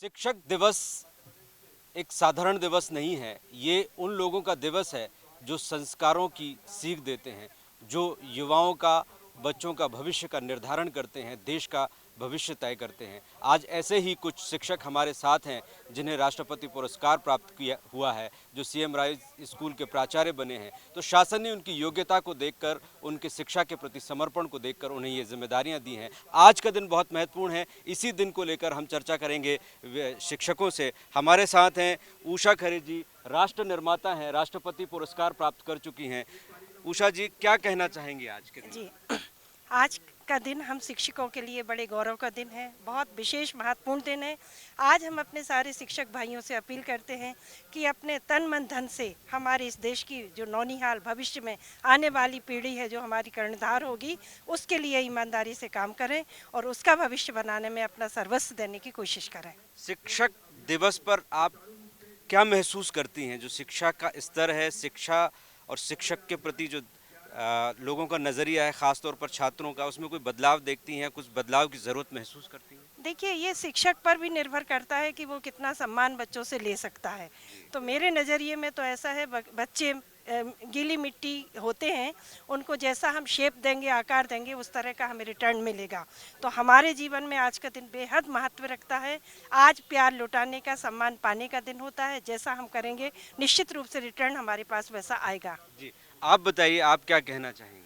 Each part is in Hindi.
शिक्षक दिवस एक साधारण दिवस नहीं है। ये उन लोगों का दिवस है जो संस्कारों की सीख देते हैं, जो युवाओं का, बच्चों का भविष्य का निर्धारण करते हैं, देश का भविष्य तय करते हैं। आज ऐसे ही कुछ शिक्षक हमारे साथ हैं जिन्हें राष्ट्रपति पुरस्कार प्राप्त किया हुआ है, जो सीएम राइज स्कूल के प्राचार्य बने हैं। तो शासन ने उनकी योग्यता को देखकर, उनके शिक्षा के प्रति समर्पण को देखकर उन्हें ये जिम्मेदारियां दी हैं। आज का दिन बहुत महत्वपूर्ण है। इसी दिन को लेकर हम चर्चा करेंगे शिक्षकों से। हमारे साथ हैं उषा खरे जी, राष्ट्र निर्माता हैं, राष्ट्रपति पुरस्कार प्राप्त कर चुकी हैं। उषा जी, क्या कहना चाहेंगे आज के दिन? जी, आज का दिन हम शिक्षकों के लिए बड़े गौरव का दिन है, बहुत विशेष महत्वपूर्ण दिन है। आज हम अपने सारे शिक्षक भाइयों से अपील करते हैं कि अपने तन मन धन से हमारे इस देश की जो नौनिहाल भविष्य में आने वाली पीढ़ी है, जो हमारी कर्णधार होगी, उसके लिए ईमानदारी से काम करें और उसका भविष्य बनाने में अपना सर्वस्व देने की कोशिश करें। शिक्षक दिवस पर आप क्या महसूस करती हैं? जो शिक्षा का स्तर है, शिक्षा और शिक्षक के प्रति जो लोगों का नज़रिया है, ख़ास तौर पर छात्रों का, उसमें कोई बदलाव देखती हैं? कुछ बदलाव की ज़रूरत महसूस करती हैं? देखिए, ये शिक्षक पर भी निर्भर करता है कि वो कितना सम्मान बच्चों से ले सकता है। तो मेरे नज़रिए में तो ऐसा है, बच्चे गीली मिट्टी होते हैं, उनको जैसा हम शेप देंगे, आकार देंगे, उस तरह का हमें रिटर्न मिलेगा। तो हमारे जीवन में आज का दिन बेहद महत्व रखता है। आज प्यार लौटाने का, सम्मान पाने का दिन होता है। जैसा हम करेंगे, निश्चित रूप से रिटर्न हमारे पास वैसा आएगा। जी, आप बताइए, आप क्या कहना चाहेंगी?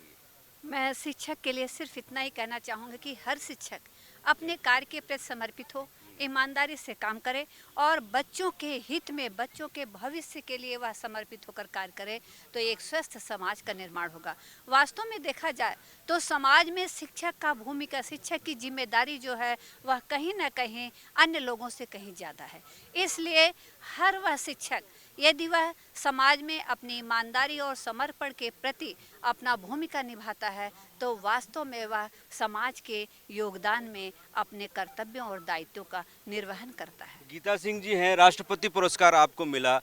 मैं शिक्षक के लिए सिर्फ इतना ही कहना चाहूँगी कि हर शिक्षक अपने कार्य के प्रति समर्पित हो, ईमानदारी से काम करे और बच्चों के हित में, बच्चों के भविष्य के लिए वह समर्पित होकर कार्य करे, तो एक स्वस्थ समाज का निर्माण होगा। वास्तव में देखा जाए तो समाज में शिक्षक का भूमिका, शिक्षक की जिम्मेदारी जो है वह कहीं ना कहीं अन्य लोगों से कहीं ज़्यादा है। इसलिए हर वह शिक्षक यदि वह समाज में अपनी ईमानदारी और समर्पण के प्रति अपना भूमिका निभाता है, तो वास्तव में वह समाज के योगदान में अपने कर्तव्यों और दायित्वों का निर्वहन करता है। गीता सिंह जी हैं, राष्ट्रपति पुरस्कार आपको मिला।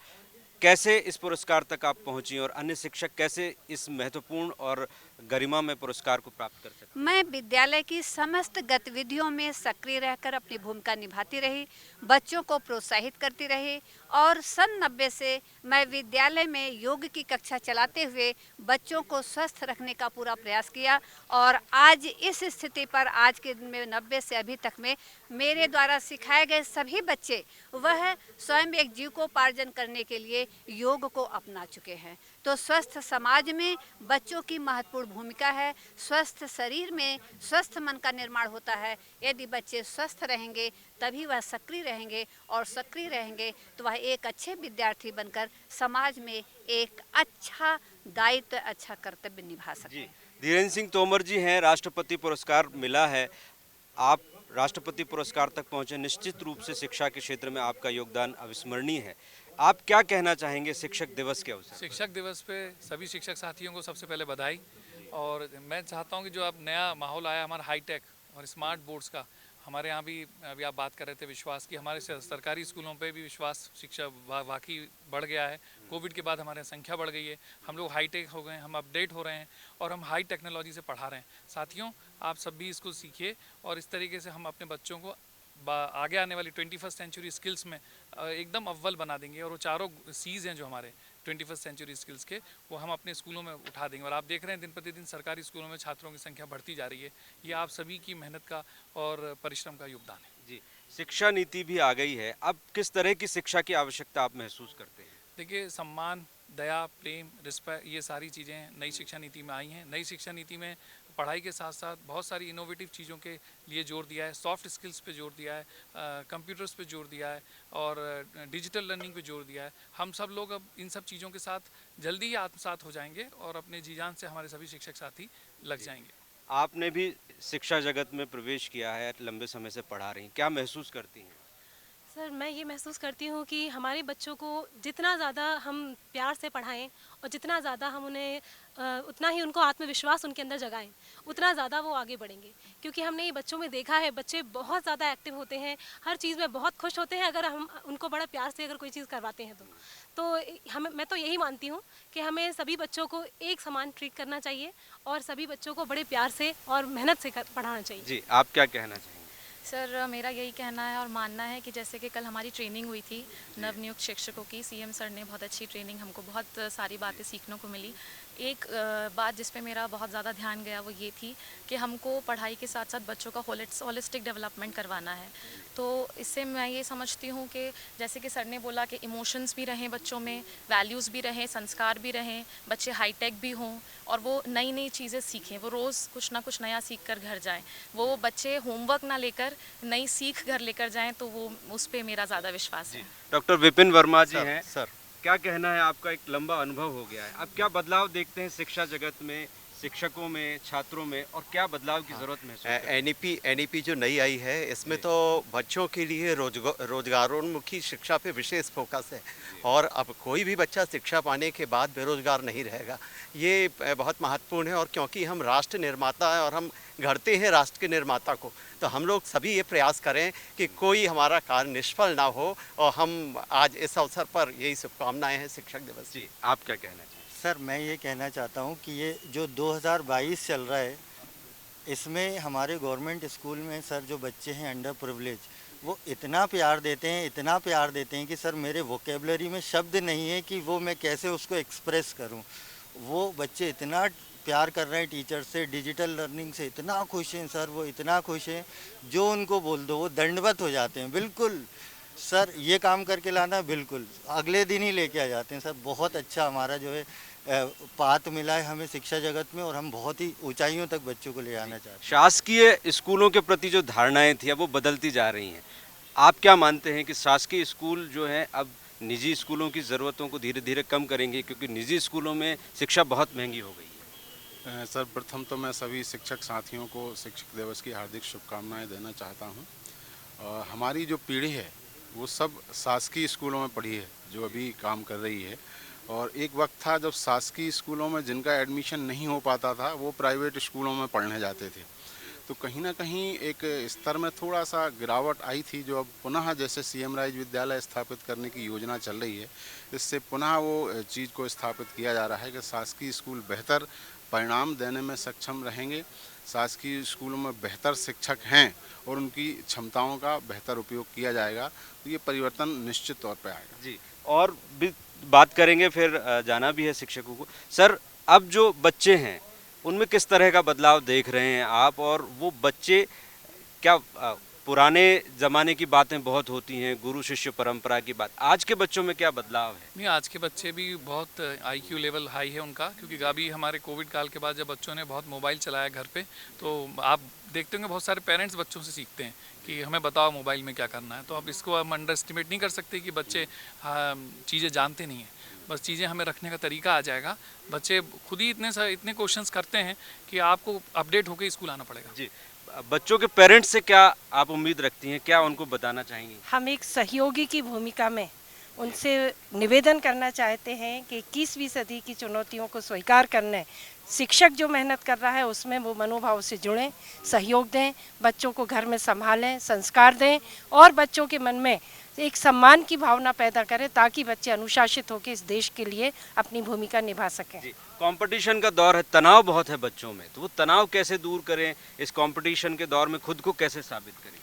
कैसे इस पुरस्कार तक आप पहुंची और अन्य शिक्षक कैसे इस महत्वपूर्ण और गरिमा में पुरस्कार को प्राप्त कर सकते? मैं विद्यालय की समस्त गतिविधियों में सक्रिय रहकर अपनी भूमिका निभाती रही, बच्चों को प्रोत्साहित करती रही और सन 90 से मैं विद्यालय में योग की कक्षा चलाते हुए बच्चों को स्वस्थ रखने का पूरा प्रयास किया और आज इस स्थिति पर, आज के दिन में 90 से अभी तक में मेरे द्वारा सिखाए गए सभी बच्चे वह स्वयं एक जीविकोपार्जन करने के लिए योग को अपना चुके हैं। तो स्वस्थ समाज में बच्चों की महत्वपूर्ण भूमिका है। स्वस्थ शरीर में स्वस्थ मन का निर्माण होता है। यदि बच्चे स्वस्थ रहेंगे तभी वह सक्रिय रहेंगे और सक्रिय रहेंगे तो वह एक अच्छे विद्यार्थी बनकर समाज में एक अच्छा दायित्व, अच्छा कर्तव्य निभा सकते हैं। धीरेन्द्र सिंह तोमर जी हैं, राष्ट्रपति पुरस्कार मिला है। आप राष्ट्रपति पुरस्कार तक पहुंचे, निश्चित रूप से शिक्षा के क्षेत्र में आपका योगदान अविस्मरणीय है। आप क्या कहना चाहेंगे शिक्षक दिवस के अवसर? शिक्षक दिवस पे सभी शिक्षक साथियों को सबसे पहले बधाई। और मैं चाहता हूँ कि जो अब नया माहौल आया हमारा हाईटेक और स्मार्ट बोर्ड्स का, हमारे यहाँ भी अभी आप बात कर रहे थे विश्वास की, हमारे सरकारी स्कूलों पे भी विश्वास शिक्षा वाकई बढ़ गया है। कोविड के बाद हमारे संख्या बढ़ गई है, हम लोग हाईटेक हो गए हैं, हम अपडेट हो रहे हैं और हम हाई टेक्नोलॉजी से पढ़ा रहे हैं। साथियों, आप सब भी इसको सीखिए और इस तरीके से हम अपने बच्चों को आगे आने वाली 21st सेंचुरी स्किल्स में एकदम अव्वल बना देंगे और वो चारों सीज हैं जो हमारे 21st सेंचुरी स्किल्स के, वो हम अपने स्कूलों में उठा देंगे। और आप देख रहे हैं दिन प्रतिदिन सरकारी स्कूलों में छात्रों की संख्या बढ़ती जा रही है। ये आप सभी की मेहनत का और परिश्रम का योगदान है। जी, शिक्षा नीति भी आ गई है। अब किस तरह की शिक्षा की आवश्यकता आप महसूस करते हैं? देखिए, सम्मान, दया, प्रेम, रिस्पेक्ट, ये सारी चीज़ें नई शिक्षा नीति में आई हैं। नई शिक्षा नीति में पढ़ाई के साथ साथ बहुत सारी इनोवेटिव चीज़ों के लिए जोर दिया है, सॉफ्ट स्किल्स पे जोर दिया है, कंप्यूटर्स पे जोर दिया है और डिजिटल लर्निंग पे जोर दिया है। हम सब लोग अब इन सब चीज़ों के साथ जल्दी ही आत्मसात हो जाएंगे और अपने जी जान से हमारे सभी शिक्षक साथी लग जाएंगे। आपने भी शिक्षा जगत में प्रवेश किया है, लंबे समय से पढ़ा रही हैं, क्या महसूस करती हैं? सर, मैं ये महसूस करती हूँ कि हमारे बच्चों को जितना ज़्यादा हम प्यार से पढ़ाएं और जितना ज़्यादा हम उन्हें उतना ही उनको आत्मविश्वास उनके अंदर जगाएं, उतना ज़्यादा वो आगे बढ़ेंगे। क्योंकि हमने ये बच्चों में देखा है, बच्चे बहुत ज़्यादा एक्टिव होते हैं, हर चीज़ में बहुत खुश होते हैं अगर हम उनको बड़ा प्यार से अगर कोई चीज़ करवाते हैं तो मैं तो यही मानती हूँ कि हमें सभी बच्चों को एक समान ट्रीट करना चाहिए और सभी बच्चों को बड़े प्यार से और मेहनत से पढ़ाना चाहिए। जी, आप क्या कहना चाहेंगे? सर मेरा यही कहना है और मानना है कि जैसे कि कल हमारी ट्रेनिंग हुई थी नवनियुक्त शिक्षकों की, सीएम सर ने बहुत अच्छी ट्रेनिंग, हमको बहुत सारी बातें सीखने को मिली। एक बात जिस पे मेरा बहुत ज़्यादा ध्यान गया वो ये थी कि हमको पढ़ाई के साथ साथ बच्चों का होलिस्टिक डेवलपमेंट करवाना है। तो इससे मैं ये समझती हूँ कि जैसे कि सर ने बोला कि इमोशंस भी रहें बच्चों में, वैल्यूज़ भी रहें, संस्कार भी रहें, बच्चे हाईटेक भी हों और वो नई नई चीज़ें सीखें, वो रोज़ कुछ ना कुछ नया सीख कर घर जाएँ। वो बच्चे होमवर्क ना लेकर नई सीख घर लेकर जाएं, तो वो उस पे मेरा ज़्यादा विश्वास है। डॉक्टर विपिन वर्मा जी हैं, सर क्या कहना है आपका? एक लंबा अनुभव हो गया है, अब क्या बदलाव देखते हैं शिक्षा जगत में, शिक्षकों में, छात्रों में, और क्या बदलाव की जरूरत महसूस करते हैं? एनईपी जो नई आई है इसमें तो बच्चों के लिए रोजगारोन्मुखी शिक्षा पे विशेष फोकस है और अब कोई भी बच्चा शिक्षा पाने के बाद बेरोजगार नहीं रहेगा। ये बहुत महत्वपूर्ण है और क्योंकि हम राष्ट्र निर्माता हैं और हम गढ़ते हैं राष्ट्र के निर्माता को, तो हम लोग सभी ये प्रयास करें कि कोई हमारा कार्य निष्फल ना हो और हम आज इस अवसर पर यही शुभकामनाएं हैं शिक्षक दिवस जी, आप क्या कहना चाहिए? सर मैं ये कहना चाहता हूँ कि ये जो 2022 चल रहा है इसमें हमारे गवर्नमेंट स्कूल में सर जो बच्चे हैं अंडर प्रिविलेज वो इतना प्यार देते हैं, इतना प्यार देते हैं कि सर मेरे वोकेबलरी में शब्द नहीं है कि वो मैं कैसे उसको एक्सप्रेस करूँ। वो बच्चे इतना प्यार कर रहे हैं टीचर से, डिजिटल लर्निंग से इतना खुश हैं सर, वो इतना खुश हैं जो उनको बोल दो वो दंडवत हो जाते हैं। बिल्कुल सर ये काम करके लाना, बिल्कुल अगले दिन ही लेके आ जाते हैं सर। बहुत अच्छा हमारा जो है पाथ मिला है हमें शिक्षा जगत में और हम बहुत ही ऊंचाइयों तक बच्चों को ले जाना चाहते हैं। शासकीय स्कूलों के प्रति जो धारणाएं थी अब वो बदलती जा रही हैं। आप क्या मानते हैं कि शासकीय स्कूल जो हैं अब निजी स्कूलों की ज़रूरतों को धीरे धीरे कम करेंगे, क्योंकि निजी स्कूलों में शिक्षा बहुत महंगी हो गई है? सर्वप्रथम तो मैं सभी शिक्षक साथियों को शिक्षक दिवस की हार्दिक शुभकामनाएं देना चाहता हूं। हमारी जो पीढ़ी है वो सब शासकीय स्कूलों में पढ़ी है जो अभी काम कर रही है, और एक वक्त था जब शासकीय स्कूलों में जिनका एडमिशन नहीं हो पाता था वो प्राइवेट स्कूलों में पढ़ने जाते थे। तो कहीं ना कहीं एक स्तर में थोड़ा सा गिरावट आई थी, जो अब पुनः जैसे सीएम राइज विद्यालय स्थापित करने की योजना चल रही है, इससे पुनः वो चीज़ को स्थापित किया जा रहा है कि शासकीय स्कूल बेहतर परिणाम देने में सक्षम रहेंगे, शासकीय स्कूलों में बेहतर शिक्षक हैं और उनकी क्षमताओं का बेहतर उपयोग किया जाएगा, तो ये परिवर्तन निश्चित तौर पर आएगा। जी, और भी बात करेंगे, फिर जाना भी है शिक्षकों को। सर अब जो बच्चे हैं उनमें किस तरह का बदलाव देख रहे हैं आप, और वो बच्चे क्या पुराने ज़माने की बातें बहुत होती हैं, गुरु शिष्य परंपरा की बात, आज के बच्चों में क्या बदलाव है? नहीं, आज के बच्चे भी बहुत आईक्यू लेवल हाई है उनका, क्योंकि अभी हमारे कोविड काल के बाद जब बच्चों ने बहुत मोबाइल चलाया घर पे, तो आप देखते होंगे बहुत सारे पेरेंट्स बच्चों से सीखते हैं कि हमें बताओ मोबाइल में क्या करना है। तो अब इसको हम अंडर एस्टिमेट नहीं कर सकते कि बच्चे चीज़ें जानते नहीं हैं, बस चीज़ें हमें रखने का तरीका आ जाएगा। बच्चे खुद ही इतने क्वेश्चंस करते हैं कि आपको अपडेट होकर स्कूल आना पड़ेगा। जी, बच्चों के पेरेंट्स से क्या आप उम्मीद रखती हैं, क्या उनको बताना चाहेंगी? हम एक सहयोगी की भूमिका में उनसे निवेदन करना चाहते हैं कि 21वीं सदी की चुनौतियों को स्वीकार करने, शिक्षक जो मेहनत कर रहा है उसमें वो मनोभाव से जुड़ें, सहयोग दें, बच्चों को घर में संभालें, संस्कार दें और बच्चों के मन में एक सम्मान की भावना पैदा करें ताकि बच्चे अनुशासित होकर इस देश के लिए अपनी भूमिका निभा सकें। जी, कंपटीशन का दौर है, तनाव बहुत है बच्चों में, तो वो तनाव कैसे दूर करें, इस कंपटीशन के दौर में खुद को कैसे साबित करें?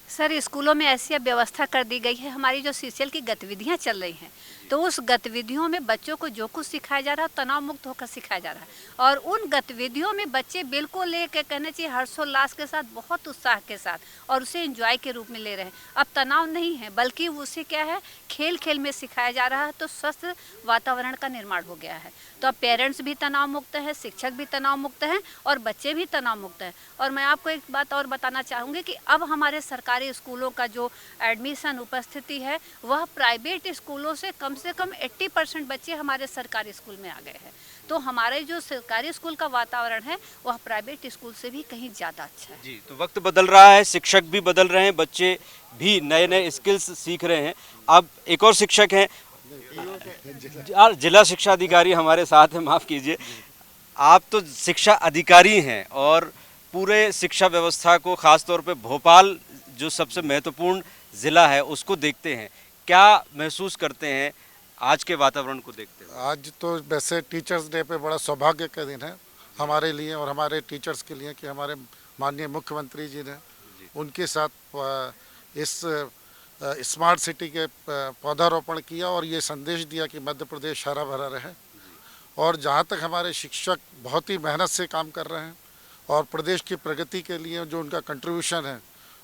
सर स्कूलों में ऐसी अब व्यवस्था कर दी गई है, हमारी जो सीसीएल की गतिविधियां चल रही हैं तो उस गतिविधियों में बच्चों को जो कुछ सिखाया जा रहा है तनाव मुक्त होकर सिखाया जा रहा है और उन गतिविधियों में बच्चे बिल्कुल लेके कहना चाहिए हर्षोल्लास के साथ, बहुत उत्साह के साथ और उसे एंजॉय के रूप में ले रहे हैं। अब तनाव नहीं है बल्कि उसे क्या है खेल खेल में सिखाया जा रहा है, तो स्वस्थ वातावरण का निर्माण हो गया है। तो अब पेरेंट्स भी तनाव मुक्त है, शिक्षक भी तनाव मुक्त हैं और बच्चे भी तनाव मुक्त हैं। और मैं आपको एक बात और बताना चाहूँगी कि अब हमारे सरकारी स्कूलों का जो एडमिशन उपस्थिति है वह प्राइवेट स्कूलों से कम 80% बच्चे हमारे सरकारी स्कूल में आ गए हैं। तो हमारे जो सरकारी स्कूल का वातावरण है वह प्राइवेट स्कूल से भी कहीं ज़्यादा अच्छा है। जी, तो वक्त बदल रहा है, शिक्षक भी बदल रहे हैं, बच्चे भी नए नए स्किल्स सीख रहे हैं। अब एक और शिक्षक हैं, जिला शिक्षा अधिकारी हमारे साथ हैं, माफ़ कीजिए, आप तो शिक्षा अधिकारी हैं और पूरे शिक्षा व्यवस्था को, ख़ास तौर पे भोपाल जो सबसे महत्वपूर्ण ज़िला है उसको देखते हैं, क्या महसूस करते हैं आज के वातावरण को देखते हुए? आज तो वैसे टीचर्स डे पे बड़ा सौभाग्य का दिन है हमारे लिए और हमारे टीचर्स के लिए कि हमारे माननीय मुख्यमंत्री जी ने उनके साथ इस स्मार्ट सिटी के पौधारोपण किया और ये संदेश दिया कि मध्य प्रदेश हरा भरा रहे। और जहाँ तक हमारे शिक्षक बहुत ही मेहनत से काम कर रहे हैं और प्रदेश की प्रगति के लिए जो उनका कंट्रीब्यूशन है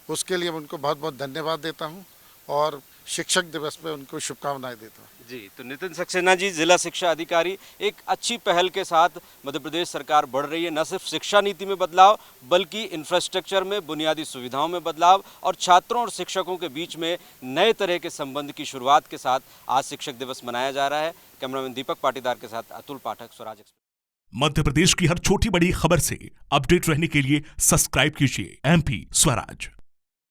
उसके लिए मैं उनको बहुत बहुत धन्यवाद देता हूँ और शिक्षक दिवस पे उनको शुभकामनाएं देता हूँ। जी, तो नितिन सक्सेना जी, जिला शिक्षा अधिकारी, एक अच्छी पहल के साथ मध्य प्रदेश सरकार बढ़ रही है। न सिर्फ शिक्षा नीति में बदलाव बल्कि इंफ्रास्ट्रक्चर में, बुनियादी सुविधाओं में बदलाव और छात्रों और शिक्षकों के बीच में नए तरह के संबंध की शुरुआत के साथ आज शिक्षक दिवस मनाया जा रहा है। कैमरामैन दीपक पाटीदार के साथ अतुल पाठक, स्वराज एक्सप्रेस। मध्य प्रदेश की हर छोटी बड़ी खबर से अपडेट रहने के लिए सब्सक्राइब कीजिए MP स्वराज।